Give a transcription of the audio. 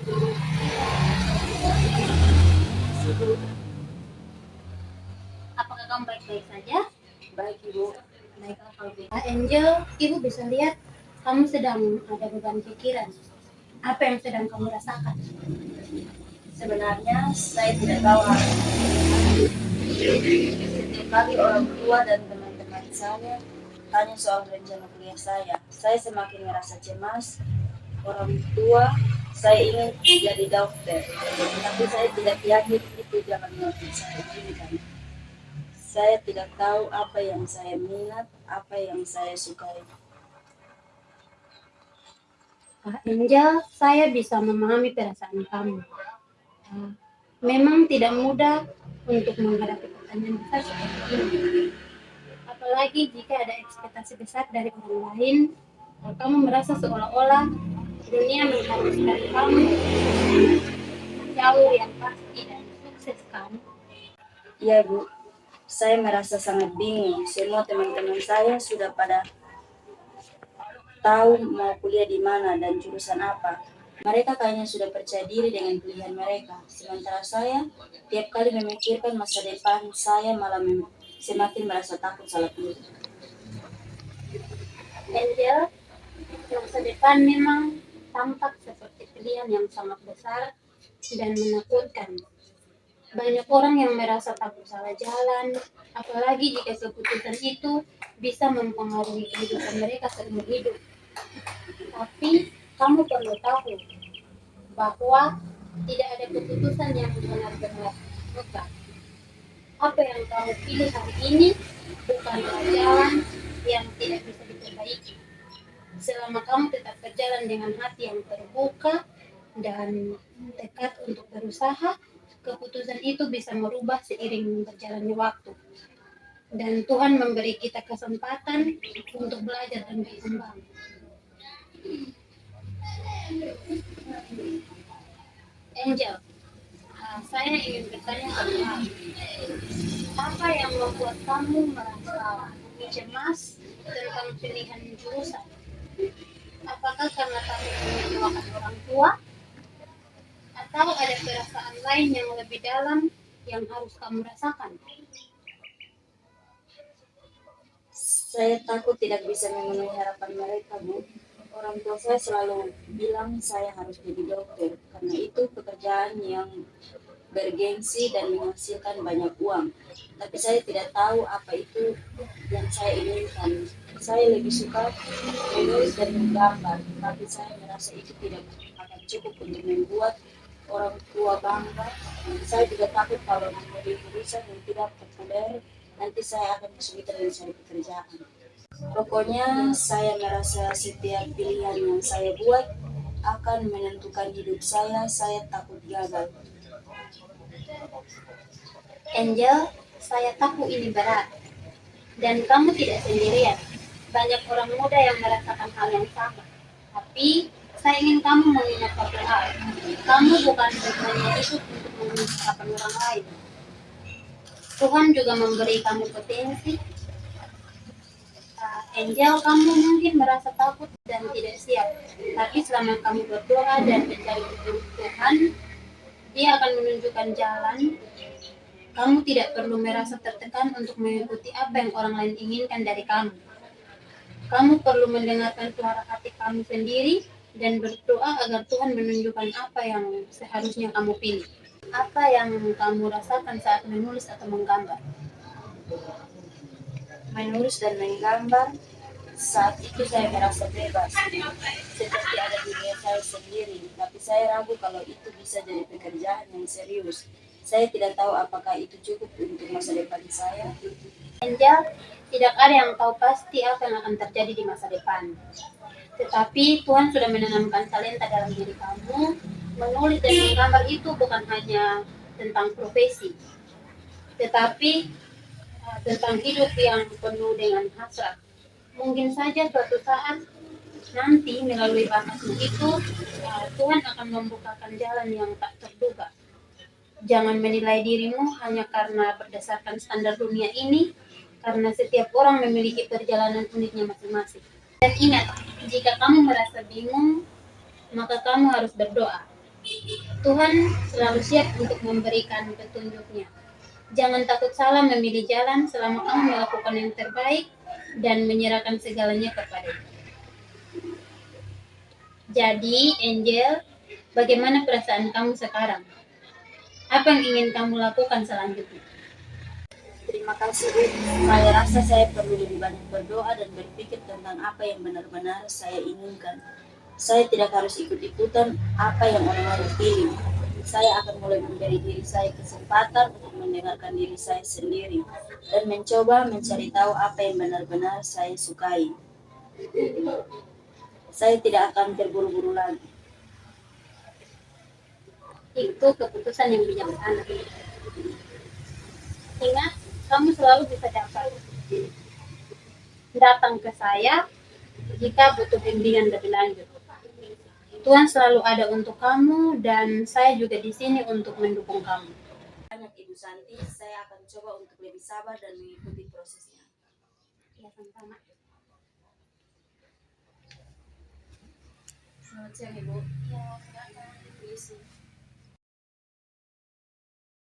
Ibu, Apakah kamu baik-baik saja? baik Ibu. Baiklah kalau begitu. Angel, Ibu bisa lihat kamu sedang ada beban pikiran. Apa yang sedang kamu rasakan? Sebenarnya saya tidak tahu apa. Setiap kali orang tua dan teman-teman saya tanya soal rencana kuliah saya semakin merasa cemas. Orang tua saya ingin jadi dokter, tapi saya tidak yakin itu jalan yang saya inginkan. Saya tidak tahu apa yang saya minat, apa yang saya sukai. Angel, saya bisa memahami perasaan kamu. Memang tidak mudah untuk menghadapi pertanyaan besar seperti ini. Apalagi jika ada ekspektasi besar dari orang lain, kamu merasa seolah-olah dunia mengharuskan kamu jauh yang pasti dan sukses kamu. Iya Bu, saya merasa sangat bingung. Semua teman-teman saya sudah pada tahu mau kuliah di mana dan jurusan apa. Mereka kayaknya sudah percaya diri dengan pilihan mereka. Sementara saya, tiap kali memikirkan masa depan, saya malah semakin merasa takut salah pilih. Angel, masa depan memang tampak seperti pilihan yang sangat besar dan menakutkan. Banyak orang yang merasa takut salah jalan, apalagi jika keputusan itu bisa mempengaruhi kehidupan mereka seumur hidup. Tapi kamu perlu tahu bahwa tidak ada keputusan yang benar-benar mutlak. Apa yang kamu pilih hari ini bukanlah jalan yang tidak bisa diperbaiki. Selama kamu tetap berjalan dengan hati yang terbuka dan tekad untuk berusaha, keputusan itu bisa merubah seiring berjalannya waktu. Dan Tuhan memberi kita kesempatan untuk belajar dan berkembang. Angel, saya ingin bertanya satu hal. Apa yang membuat kamu merasa cemas tentang pilihan jurusan? Apakah karena kamu mengecewakan orang tua? Atau ada perasaan lain yang lebih dalam yang harus kamu rasakan? Saya takut tidak bisa memenuhi harapan mereka, Bu. Orang tua saya selalu bilang saya harus jadi dokter, karena itu pekerjaan yang bergengsi dan menghasilkan banyak uang. Tapi saya tidak tahu apa itu yang saya inginkan. Saya lebih suka menulis dan menggambar, tapi saya merasa itu tidak akan cukup untuk membuat orang tua bangga. Saya juga takut kalau memilih jurusan yang tidak populer, nanti saya akan kesulitan mencari pekerjaan. Pokoknya saya merasa setiap pilihan yang saya buat akan menentukan hidup saya takut gagal. Angel, saya tahu ini berat. Dan kamu tidak sendirian. Banyak orang muda yang merasakan hal yang sama. Tapi saya ingin kamu mengingat satu hal. Kamu bukan hanya hidup untuk memenuhi harapan orang lain. Tuhan juga memberi kamu potensi. Angel, kamu mungkin merasa takut dan tidak siap. Tapi selama kamu berdoa dan mencari petunjuk Tuhan, Dia akan menunjukkan jalan. Kamu tidak perlu merasa tertekan untuk mengikuti apa yang orang lain inginkan dari kamu. Kamu perlu mendengarkan suara hati kamu sendiri dan berdoa agar Tuhan menunjukkan apa yang seharusnya kamu pilih. Apa yang kamu rasakan saat menulis atau menggambar? Menulis dan menggambar, saat itu saya merasa bebas, seperti ada dunia saya sendiri, tapi saya ragu kalau itu bisa jadi pekerjaan yang serius. Saya tidak tahu apakah itu cukup untuk masa depan saya. Angel, tidak ada yang tahu pasti apa yang akan terjadi di masa depan. Tetapi Tuhan sudah menanamkan talenta dalam diri kamu. Menulis dan menggambar itu bukan hanya tentang profesi, tetapi tentang hidup yang penuh dengan hasrat. Mungkin saja suatu saat nanti melalui bakatmu itu, Tuhan akan membukakan jalan yang tak terduga. Jangan menilai dirimu hanya karena berdasarkan standar dunia ini, karena setiap orang memiliki perjalanan uniknya masing-masing. Dan ingat, jika kamu merasa bingung, maka kamu harus berdoa. Tuhan selalu siap untuk memberikan petunjuknya. Jangan takut salah memilih jalan selama kamu melakukan yang terbaik dan menyerahkan segalanya kepada-Nya. Jadi, Angel, bagaimana perasaan kamu sekarang? Apa yang ingin kamu lakukan selanjutnya? Terima kasih Bu. Saya rasa saya perlu lebih banyak berdoa dan berpikir tentang apa yang benar-benar saya inginkan. Saya tidak harus ikut-ikutan apa yang orang lain pilih. Saya akan mulai memberi diri saya kesempatan untuk mendengarkan diri saya sendiri dan mencoba mencari tahu apa yang benar-benar saya sukai. Saya tidak akan terburu-buru lagi. Itu keputusan yang bijaksana. Ingat, kamu selalu bisa datang ke saya jika butuh bimbingan lebih lanjut. Tuhan selalu ada untuk kamu dan saya juga di sini untuk mendukung kamu. Banyak Ibu Santi, saya akan coba untuk lebih sabar dan mengikuti prosesnya. Ya, sama-sama. Selamat siang Ibu. Ya, silakan. Permisi.